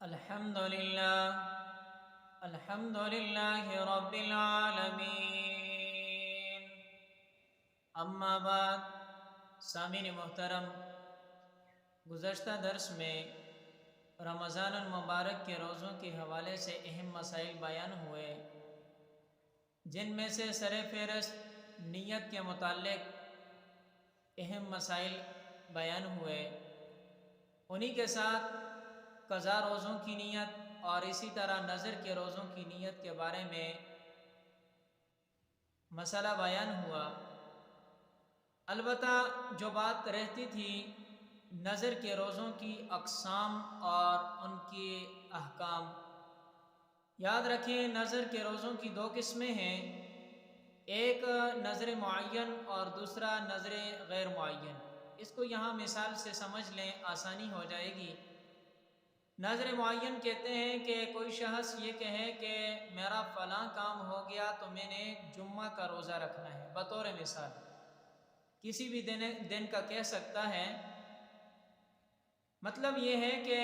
الحمد للہ رب العالمین۔ اما بعد، سامعین محترم، گزشتہ درس میں رمضان المبارک کے روزوں کے حوالے سے اہم مسائل بیان ہوئے، جن میں سے سر فہرست نیت کے متعلق اہم مسائل بیان ہوئے۔ انہی کے ساتھ قضا روزوں کی نیت اور اسی طرح نظر کے روزوں کی نیت کے بارے میں مسئلہ بیان ہوا۔ البتہ جو بات رہتی تھی نظر کے روزوں کی اقسام اور ان کے احکام، یاد رکھیں نظر کے روزوں کی دو قسمیں ہیں، ایک نظر معین اور دوسرا نظر غیر معین۔ اس کو یہاں مثال سے سمجھ لیں، آسانی ہو جائے گی۔ نظر معین کہتے ہیں کہ کوئی شخص یہ کہے کہ میرا فلاں کام ہو گیا تو میں نے جمعہ کا روزہ رکھنا ہے، بطور مثال کسی بھی دن کا کہہ سکتا ہے۔ مطلب یہ ہے کہ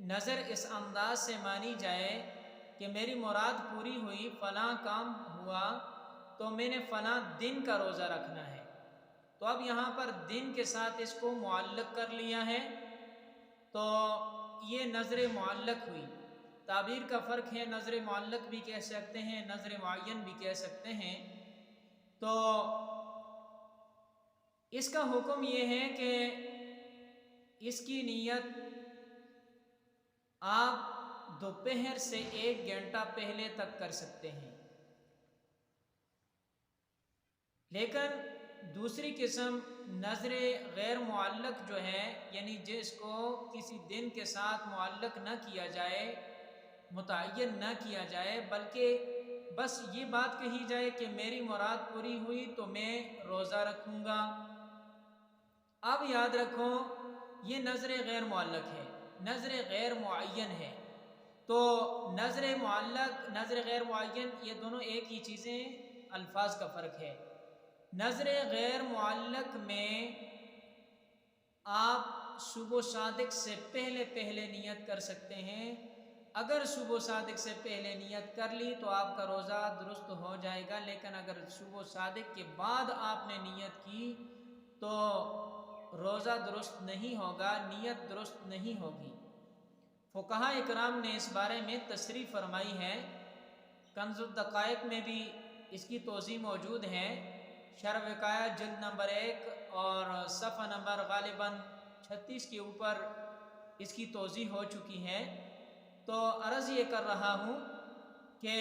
نظر اس انداز سے مانی جائے کہ میری مراد پوری ہوئی، فلاں کام ہوا تو میں نے فلاں دن کا روزہ رکھنا ہے۔ تو اب یہاں پر دن کے ساتھ اس کو معلق کر لیا ہے، تو یہ نظر معلق ہوئی۔ تعبیر کا فرق ہے، نظر معلق بھی کہہ سکتے ہیں، نظر معین بھی کہہ سکتے ہیں۔ تو اس کا حکم یہ ہے کہ اس کی نیت آپ دوپہر سے 1 گھنٹہ پہلے تک کر سکتے ہیں، لیکن دوسری قسم نظر غیر معلق جو ہے، یعنی جس کو کسی دن کے ساتھ معلق نہ کیا جائے، متعین نہ کیا جائے، بلکہ بس یہ بات کہی جائے کہ میری مراد پوری ہوئی تو میں روزہ رکھوں گا۔ اب یاد رکھو یہ نظر غیر معلق ہے، نظر غیر معین ہے۔ تو نظر معلق، نظر غیر معین، یہ دونوں ایک ہی چیزیں، الفاظ کا فرق ہے۔ نظر غیر معلق میں آپ صبح صادق سے پہلے نیت کر سکتے ہیں۔ اگر صبح صادق سے پہلے نیت کر لی تو آپ کا روزہ درست ہو جائے گا، لیکن اگر صبح صادق کے بعد آپ نے نیت کی تو روزہ درست نہیں ہوگا، نیت درست نہیں ہوگی۔ فقہاء اکرام نے اس بارے میں تصریح فرمائی ہے، کنز الدقائق میں بھی اس کی توضیح موجود ہے، شرح وقایہ جلد نمبر 1 اور صفحہ نمبر غالباً 36 کے اوپر اس کی توضیح ہو چکی ہے۔ تو عرض یہ کر رہا ہوں کہ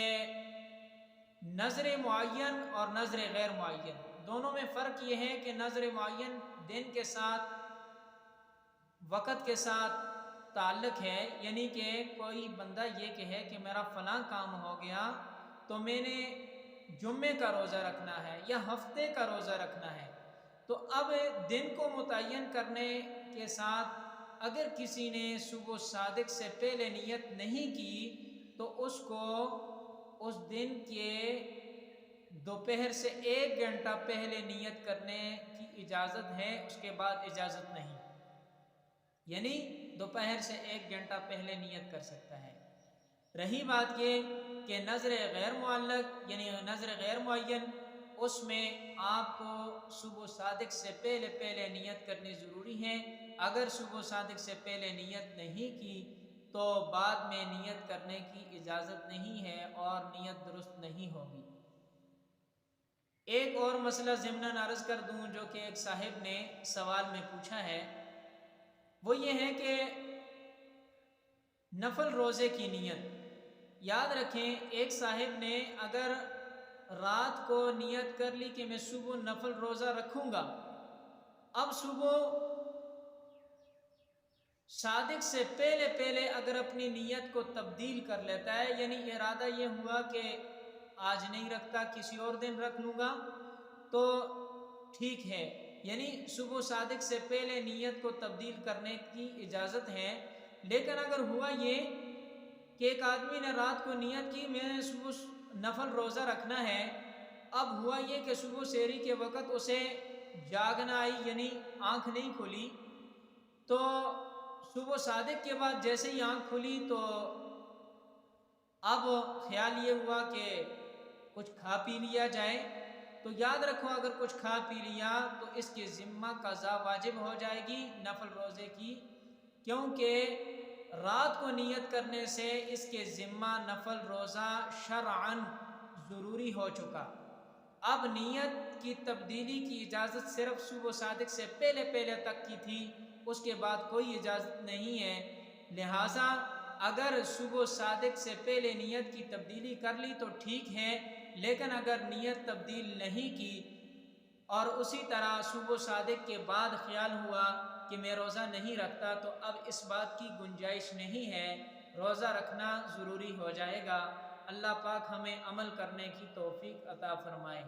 نظر معین اور نظر غیر معین دونوں میں فرق یہ ہے کہ نظر معین دن کے ساتھ، وقت کے ساتھ تعلق ہے، یعنی کہ کوئی بندہ یہ کہے کہ میرا فلاں کام ہو گیا تو میں نے جمعے کا روزہ رکھنا ہے یا ہفتے کا روزہ رکھنا ہے۔ تو اب دن کو متعین کرنے کے ساتھ اگر کسی نے صبح صادق سے پہلے نیت نہیں کی تو اس کو اس دن کے دوپہر سے 1 گھنٹہ پہلے نیت کرنے کی اجازت ہے، اس کے بعد اجازت نہیں، یعنی دوپہر سے 1 گھنٹہ پہلے نیت کر سکتا ہے۔ رہی بات یہ کہ نظر غیر معلق یعنی نظر غیر معین، اس میں آپ کو صبح صادق سے پہلے نیت کرنی ضروری ہے۔ اگر صبح صادق سے پہلے نیت نہیں کی تو بعد میں نیت کرنے کی اجازت نہیں ہے اور نیت درست نہیں ہوگی۔ ایک اور مسئلہ ضمناً عرض کر دوں جو کہ ایک صاحب نے سوال میں پوچھا ہے، وہ یہ ہے کہ نفل روزے کی نیت۔ یاد رکھیں ایک صاحب نے اگر رات کو نیت کر لی کہ میں صبح نفل روزہ رکھوں گا، اب صبح صادق سے پہلے اگر اپنی نیت کو تبدیل کر لیتا ہے، یعنی ارادہ یہ ہوا کہ آج نہیں رکھتا کسی اور دن رکھ لوں گا، تو ٹھیک ہے، یعنی صبح صادق سے پہلے نیت کو تبدیل کرنے کی اجازت ہے۔ لیکن اگر ہوا یہ کہ ایک آدمی نے رات کو نیت کی میں نے صبح نفل روزہ رکھنا ہے، اب ہوا یہ کہ صبح سحری کے وقت اسے جاگنا آئی، یعنی آنکھ نہیں کھلی، تو صبح صادق کے بعد جیسے ہی آنکھ کھلی تو اب خیال یہ ہوا کہ کچھ کھا پی لیا جائے، تو یاد رکھو اگر کچھ کھا پی لیا تو اس کے ذمہ قضا واجب ہو جائے گی نفل روزے کی، کیونکہ رات کو نیت کرنے سے اس کے ذمہ نفل روزہ شرعاً ضروری ہو چکا۔ اب نیت کی تبدیلی کی اجازت صرف صبح صادق سے پہلے تک کی تھی، اس کے بعد کوئی اجازت نہیں ہے، لہٰذا اگر صبح صادق سے پہلے نیت کی تبدیلی کر لی تو ٹھیک ہے، لیکن اگر نیت تبدیل نہیں کی اور اسی طرح صبح صادق کے بعد خیال ہوا کہ میں روزہ نہیں رکھتا، تو اب اس بات کی گنجائش نہیں ہے، روزہ رکھنا ضروری ہو جائے گا۔ اللہ پاک ہمیں عمل کرنے کی توفیق عطا فرمائے۔